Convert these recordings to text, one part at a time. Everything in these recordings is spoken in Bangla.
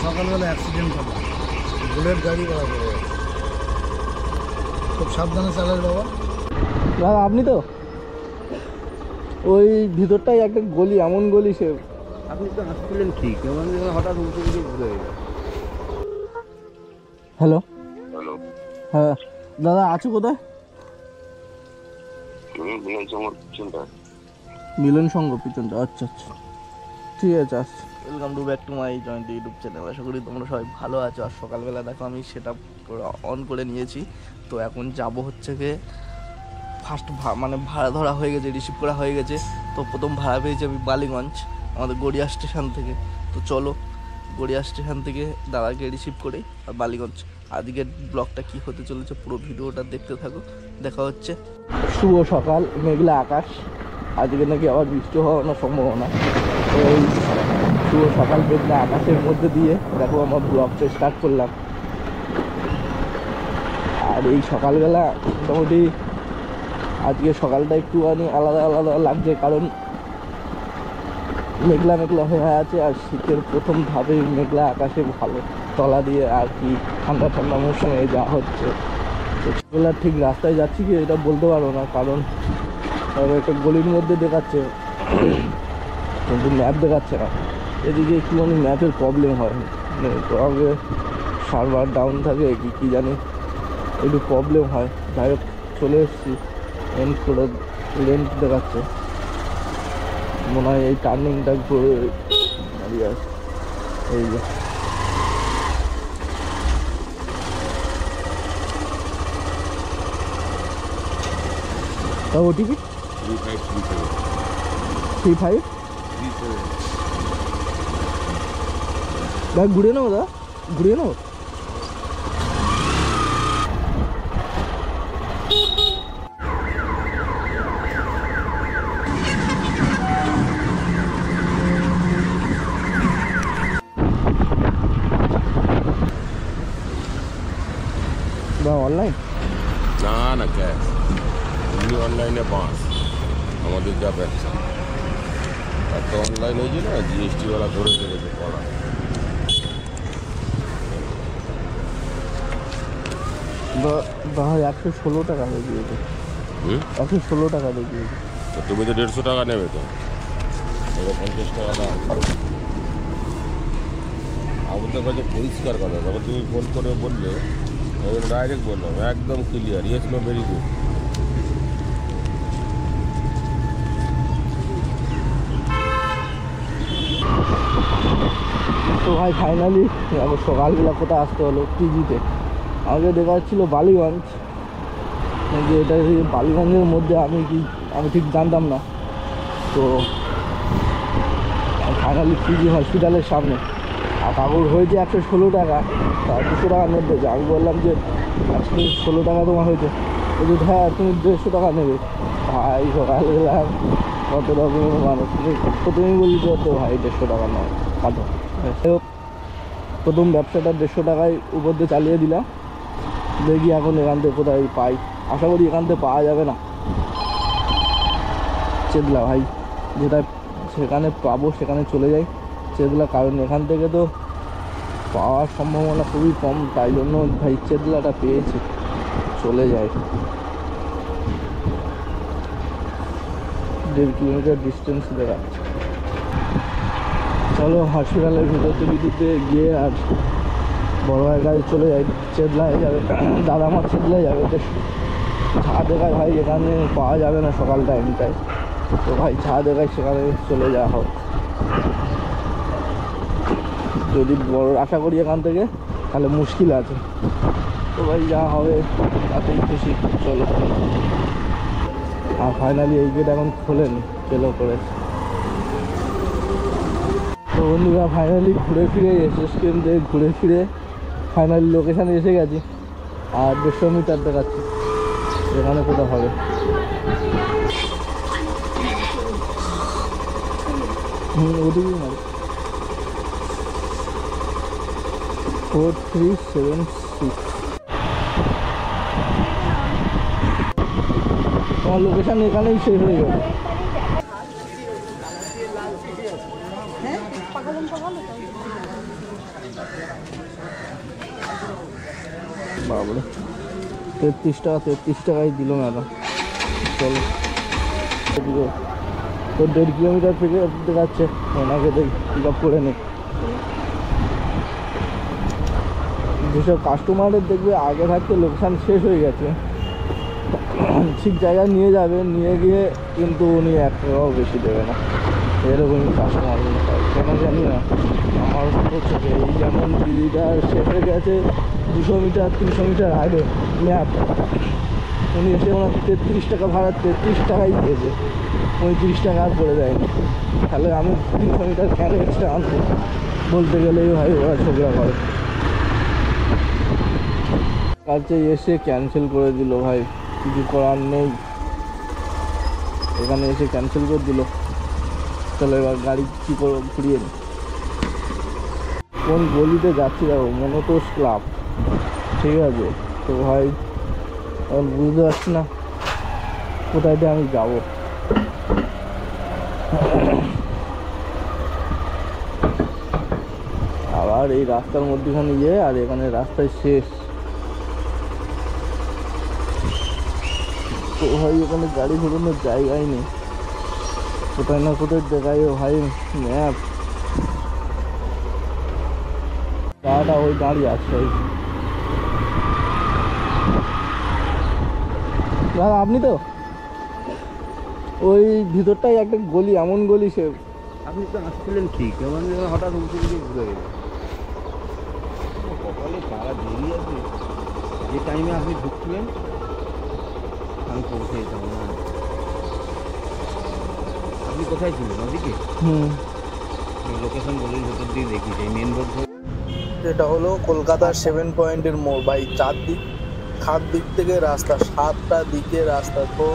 সকালবেলা অ্যাক্সিডেন্ট হবে, বুলেট গাড়ি করা করে। খুব সাবধানে চালাস বাবা। দাদা আপনি তো ওই ভিতরটাই একটা গলি, এমন গলি সে আপনি তো আসছিলেন ঠিক, হঠাৎ উল্টো দিকে ঘুরে গেল। হ্যালো হ্যালো, হ্যাঁ দাদা আছো কোথায়? মিলন সংঘ পিছনটা, আচ্ছা আচ্ছা ঠিক আছে আসছি। Welcome to back to my joint YouTube channel. আশা করি তোমরা সবাই ভালো আছো। আর সকালবেলা দেখো আমি সেটা অন করে নিয়েছি। তো এখন যাব হচ্ছে গিয়ে ফার্স্ট মানে ভাড়া ধরা হয়ে গেছে, রিসিভ করা হয়ে গেছে। তো প্রথম ভাড়া পেয়েছি আমি বালিগঞ্জ, আমাদের গড়িয়া স্টেশন থেকে। তো চলো গড়িয়া স্টেশন থেকে দাদাকে রিসিভ করে আর বালিগঞ্জ। আজকের ব্লগটা কী হতে চলেছে পুরো ভিডিওটা দেখতে থাকো, দেখা হচ্ছে। শুভ সকাল, মেঘলা আকাশ, আজকে নাকি আবার বৃষ্টি হওয়ার সম্ভাবনা। তো এই শুভ সকাল মেঘলা আকাশের মধ্যে দিয়ে দেখো আমার ব্লগটা স্টার্ট করলাম। আর এই সকালবেলা মোটামুটি আজকে সকালটা একটুখানি আলাদা আলাদা লাগছে, কারণ মেঘলা মেঘলা হয়ে আছে। আর শীতের প্রথম ধাপে মেঘলা আকাশে ভালো তলা দিয়ে আর কি ঠান্ডা ঠান্ডা মৌসুমে যা হচ্ছে। তো সেগুলো ঠিক রাস্তায় যাচ্ছি কি এটা বলতে পারবো না, কারণ একটা গলির মধ্যে দেখাচ্ছে কিন্তু ম্যাপ দেখাচ্ছে না। এদিকে একটুখানি ম্যাপের প্রবলেম হয়, আগে সার্ভার ডাউন থাকে কি কী জানি, একটু প্রবলেম হয়। যাই হোক চলে এসেছি, এন্ড করে লেন্থ দেখাচ্ছে, মনে হয় এই টার্নিংটা ঘুরে দাঁড়িয়ে আছে। এই যে ওটিপি 3537 ভাই ঘুরে নেবো, দাদা ঘুরিয়ে নেবো। অনলাইন না না ক্যাশ, এমনি অনলাইনে 5 আমাদের যা ব্যবসা একটা অনলাইন হয়েছে না, জিএসটিওয়ালা ধরে রেখেছে পড়া। ভাই 116 টাকা দেখিয়েছে, 116 টাকা দেখিয়েছে। তুমি তো 150 টাকা নেবে, তো 50 টাকা দাম আমাদের কাছে পরিষ্কার কথা। তখন তুমি ফোন করে বললে, ডাইরেক্ট বললাম একদম clear, yes no very good. তো ভাই ফাইনালি এখন সকালবেলা কোথায় আসতে হলো, পিজিতে। আগে দেখা যাচ্ছিলো বালিগঞ্জ, যে এটা বালিগঞ্জের মধ্যে আমি ঠিক জানতাম না। তো ফাইনালি পিজি হসপিটালের সামনে, আর কাকুর হয়েছে 116 টাকা, আর 200 টাকা নেবে। আমি বললাম যে 116 টাকা তোমার হয়েছে, বলছি হ্যাঁ তুমি 150 টাকা নেবে। ভাই সকালবেলা কত রকমের মানুষ, প্রথমেই বলি তো ভাই 150 টাকা নয় কাটো। যাই হোক প্রথম ব্যবসাটা 150 টাকায় উপর দিয়ে চালিয়ে দিলাম। দেখি এখন এখান থেকে কোথায় পাই, আশা করি এখান থেকে পাওয়া যাবে না চেদলা। ভাই যেটা সেখানে পাবো সেখানে চলে যাই চেদলা, কারণ এখান থেকে তো পাওয়ার সম্ভাবনা খুবই কম, তাই জন্য ভাই চেদলাটা পেয়েছি, চলে যায়। 1.5 কিলোমিটার ডিস্টেন্স দেখাচ্ছে। চলো হসপিটালের ভিতরতে গিয়ে আর বড় ভাইয়ের কাছে চলে যাই, চেদলায় যাবে দাদা, আমার চেদলায় যাবে। চা দেখায় ভাই এখানে পাওয়া যাবে না সকাল টাইমটায়, তো ভাই চা দেখায় সেখানে চলে যাওয়া হোক। যদি বড় আশা করি এখান থেকে, তাহলে মুশকিল আছে। তো ভাই যা হবে তাতেই খুশি, চলো। আর ফাইনালি এই গেট এখন খোলেনি, চলো করেছে। তো বন্ধুরা ফাইনালি ঘুরে ফিরে এসএসকেএম থেকে ঘুরে ফিরে ফাইনালি লোকেশানে এসে গেছি। আর 150 মিটার দেখাচ্ছি, এখানে কোথাও হবে। ওদিকেই মারি 4376। তোমার লোকেশান এখানেই শেষ হয়ে যাবে। বাবরে 33 টাকাই দিল ম্যাডাম। চলো তো 1.5 কিলোমিটার থেকে দেখাচ্ছে, ওনাকে পিক আপ করে নে। যেসব কাস্টমারের দেখবে আগে থাকতে লোকেশান শেষ হয়ে গেছে, ঠিক জায়গায় নিয়ে যাবে, নিয়ে গিয়ে কিন্তু উনি 1 টাকাও বেশি দেবে না। এরকমই কাস্টমারগুলো হয়, কেন জানি না। আমার হচ্ছে যে এই যেমন দিদিটা শেষ হয়ে গেছে 200 মিটার 300 মিটার আগে ম্যাপ, উনি এসে ওনার 33 টাকা ভাড়া 33 টাকাই দিয়েছে, 35 টাকা আর করে দেয়নি। তাহলে আমি 300 মিটার কেন এক্সট্রা আনবো বলতে গেলেই ভাই ওরা ঝগড়া করে। কাছে এসে ক্যান্সেল করে দিল ভাই, কিছু করার নেই, এখানে এসে ক্যান্সেল করে দিল। চলো এবার গাড়ি কী করে ঘুরিয়ে নি। কোন গলিতে যাচ্ছি দেখো, মনোতোষ ক্লাব, ঠিক আছে। তো ভাই এখন বুঝতে পারছি না কোথায় দিয়ে আমি যাব। আবার এই রাস্তার মধ্যেখানে আর এখানে রাস্তায় শেষ। তো ভাই এখানে গাড়ি ঘোরানোর জায়গাই নেই, কোথায় না কোথায় দেখাই ভাই ম্যাপ। গাড়িটা ওই দাঁড়িয়ে আছে। দাদা আপনি তো ওই ভিতরটাই একটা গলি, এমন গলি সে। আপনি তো আসছিলেন ঠিক, এমন হঠাৎ উল্টো দিকে ঘুরে গেল। কপালে তারা দেরি আছে, যে টাইমে আপনি ঢুকছিলেন আমি পৌঁছে যেতাম না। আপনি কোথায় ছিলেন? ওদিকে লোকেশন গলির ভেতর দিয়ে দেখি, সেই মেন রোড ধরে। এটা হলো কলকাতার 7 পয়েন্টের মোড় ভাই। খাত দিক থেকে রাস্তা, 7টা দিকে রাস্তা। তো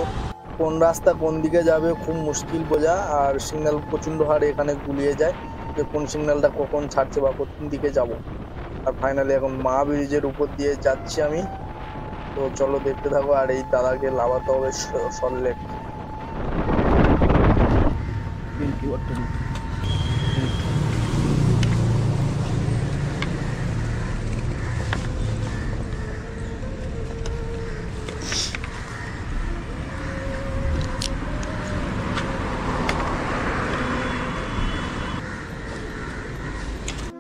কোন রাস্তা কোন দিকে যাবে খুব মুশকিল বোঝা, আর সিগন্যাল প্রচণ্ড হারে এখানে গুলিয়ে যায় যে কোন সিগন্যালটা কখন ছাড়ছে বা কোন দিকে যাব। আর ফাইনালি এখন মা ব্রিজের উপর দিয়ে যাচ্ছি আমি। তো চলো দেখতে থাকো। আর এই দাদাকে লাভাতে হবে সল্টলেক।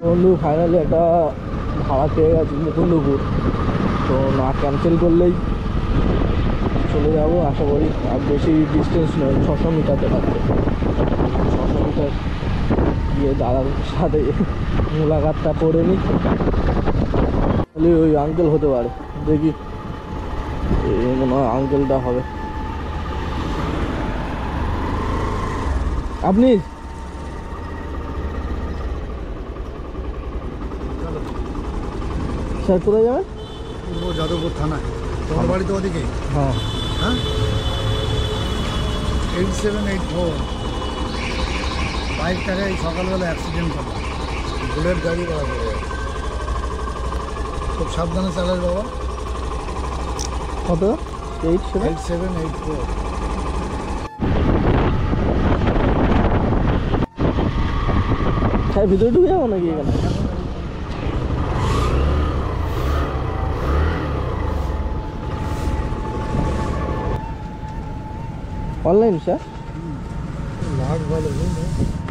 বন্ধু ফাইনালি একটা ভাড়া পেয়ে গেছি মুকুন্দপুর। তো না ক্যান্সেল করলেই চলে যাবো আশা করি। আর বেশি ডিস্টেন্স নয়, 600 মিটারতে থাকবে। 600 মিটার গিয়ে দাদার সাথে মোলাকাতটা করে নিই। তাহলে ওই আঙ্কেল হতে পারে, দেখি মনে হয় আঙ্কেলটা হবে। আপনি স্যার কোথায় যাবেন? পূর্ব যাদবপুর থানায়। তোমার বাড়ি তো ওদিকে? হ্যাঁ হ্যাঁ, 8784 বাইকটাকে এই সকালবেলা অ্যাক্সিডেন্ট করলাম, বুলেট গাড়ি ভাড়া করে যাচ্ছে। খুব সাবধানে চালাস বাবা। কত? 8784। স্যার ভিতরে ঢুকে যাবো নাকি এখানে? Online sir? লাখ ভালো,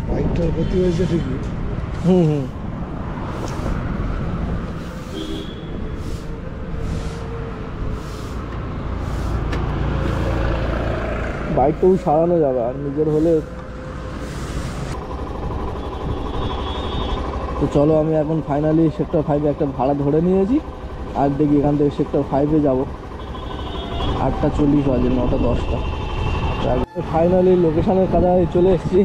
বাইকটার ক্ষতি হয়েছে ঠিকই। বাইকটাও সারানো যাবে, আর নিজের হলে। তো চলো আমি এখন ফাইনালি সেক্টর 5-এ একটা ভাড়া ধরে নিয়েছি। আর দেখি এখান থেকে সেক্টর 5-এ যাবো। 8:40 বাজে, 9:10। ফাইনালি লোকেশনের কাছাকাছি চলে এসেছি।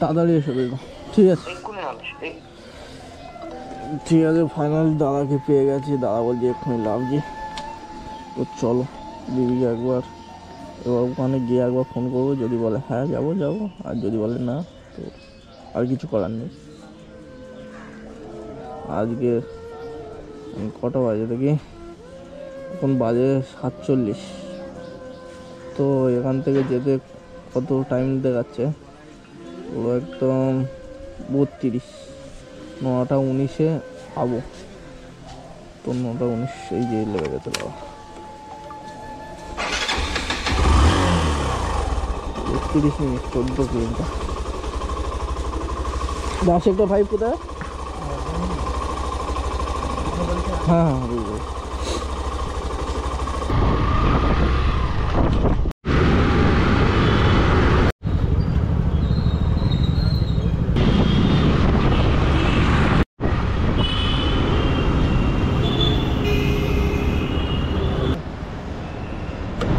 তাড়াতাড়ি এসে দেবো, ঠিক আছে? ঠিক আছে, ফাইনালি দাদাকে পেয়ে গেছি। দাদা বলছি এক্ষুনি লাভছি। তো চলো দিদিকে একবার, এবার ওখানে গিয়ে একবার ফোন করবো। যদি বলে হ্যাঁ যাবো, আর যদি বলে না তো আর কিছু করার নেই। আজকে কটা বাজে দেখি, এখন বাজে 7:40। তো এখান থেকে যেতে কত টাইম দেখাচ্ছে, পুরো একদম 32, 9:19-এ পাবো। 70, 9টা 19, এই যে লেগে গেছে বাবা। 31 মিনিট 14 কিলোমিটার। সেক্টর 5 কোথায়? হ্যাঁ হ্যাঁ বুঝবো।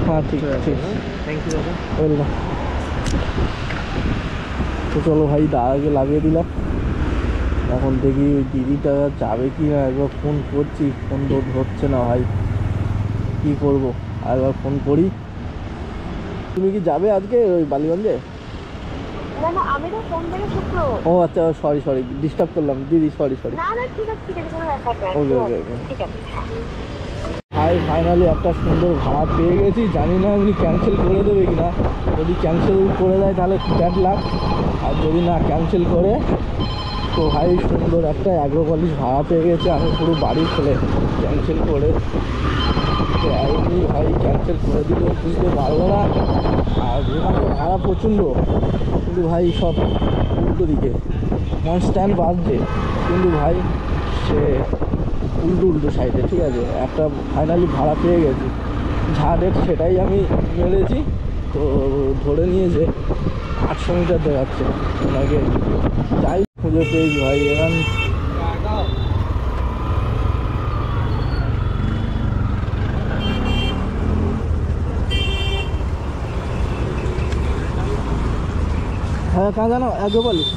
हाँ ठीक है ठीक है, থ্যাংক ইউ দাদা। ওয়েলকাম। তো চলো ভাই দাদাকে লাগিয়ে দিলাম। এখন দেখি ওই দিদিটা যাবে কি না, একবার ফোন করছি, ফোন তো ধরছে না ভাই, কি করব, একবার ফোন করি। তুমি কি যাবে আজকে ওই বালিগঞ্জে? না না, আমি তো ফোন থেকে শুক্র। ও আচ্ছা, সরি সরি ডিস্টার্ব করলাম দিদি, সরি সরি। না না ঠিক আছে, ঠিক আছে, কোনো ব্যাপার না। ওকে ওকে ওকে। ঠিক আছে। ভাই ফাইনালি একটা সুন্দর ভাড়া পেয়ে গেছি, জানি না উনি ক্যান্সেল করে দেবে কি না। যদি ক্যান্সেল করে দেয় তাহলে ব্যাড লাক, আর যদি না ক্যান্সেল করে তো ভাই সুন্দর একটা অ্যাগ্রোপলিশ ভাড়া পেয়ে গেছে। আমি পুরো বাড়ি খুলে ক্যান্সেল করে তো এমনি ভাই ক্যান্সেল করে দিলেও বুঝতে পারবো না। আর এখানে ভাড়া প্রচণ্ড, কিন্তু ভাই সব উল্টো দিকে কনস্ট্যান্ট বাজছে, কিন্তু ভাই সে উল্টো উল্টো সাইডে, ঠিক আছে। একটা ফাইনালি ভাড়া পেয়ে গেছি, যা রেট সেটাই আমি মেরেছি। তো ধরে নিয়েছে 800 মিটার দেখাচ্ছে ওনাকে, যাই খুঁজে পেয়েছি ভাই। এখন হ্যাঁ, কাঁ জানো অ্যাগ্রোপলিশ